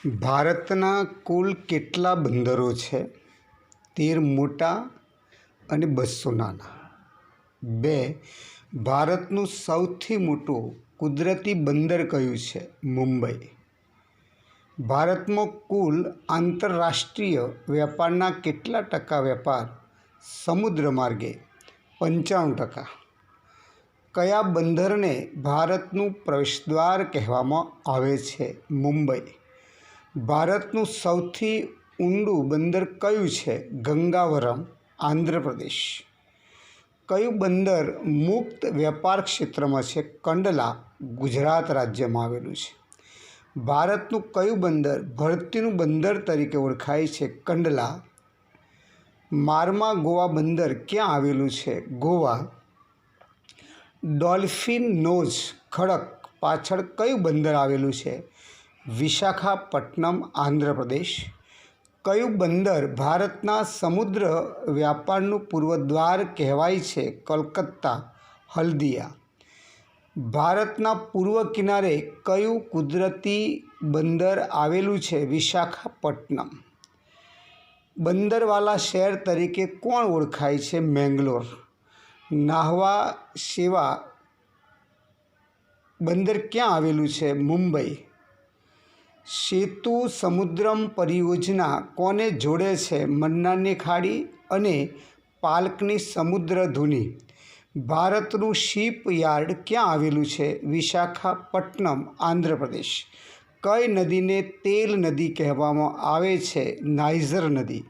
ભારતના કુલ કેટલા બંદરો છે? 13 મોટા અને 200 નાના. 2. ભારતનું સૌથી મોટું કુદરતી બંદર કયું છે? મુંબઈ. ભારતમાં કુલ આંતરરાષ્ટ્રીય વેપારના કેટલા ટકા વેપાર સમુદ્ર માર્ગે? 95%. કયા બંદરને ભારતનું પ્રવેશદ્વાર કહેવામાં આવે છે? મુંબઈ. ભારતનું સૌથી ઊંડું બંદર કયું છે? ગંગાવરમ, આંધ્રપ્રદેશ. કયું બંદર મુક્ત વેપાર ક્ષેત્રમાં છે? કંડલા, ગુજરાત રાજ્યમાં આવેલું છે. ભારતનું કયું બંદર ભરતીનું બંદર તરીકે ઓળખાય છે? કંડલા. મારમા ગોવા બંદર ક્યાં આવેલું છે? ગોવા. ડોલ્ફિન નોઝ ખડક પાછળ કયું બંદર આવેલું છે? વિશાખાપટ્ટનમ, આંધ્રપ્રદેશ. કયું બંદર ભારતના સમુદ્ર વ્યાપારનું પૂર્વદ્વાર કહેવાય છે? કોલકાતા, હલ્દિયા. ભારતના પૂર્વ કિનારે કયું કુદરતી બંદર આવેલું છે? વિશાખાપટ્ટનમ. બંદરવાલા શહેર તરીકે કોણ ઓળખાય છે? મેંગલોર. નાહવા સેવા બંદર ક્યાં આવેલું છે? મુંબઈ. સેતુ સમુદ્રમ પરિયોજના કોને જોડે છે? મન્નારની ખાડી અને પાલકની સમુદ્ર ધુની. ભારતનું શિપયાર્ડ ક્યાં આવેલું છે? વિશાખાપટ્ટનમ, આંધ્રપ્રદેશ. કઈ નદીને તેલ નદી કહેવામાં આવે છે? નાઇજર નદી.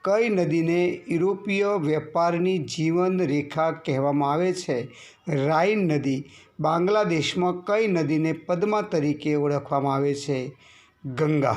કઈ નદીને યુરોપીય વેપારની જીવન રેખા કહેવામાં આવે છે? રાઇન નદી. બાંગ્લાદેશમાં કઈ નદીને પદ્મા તરીકે ઓળખવામાં આવે છે? ગંગા.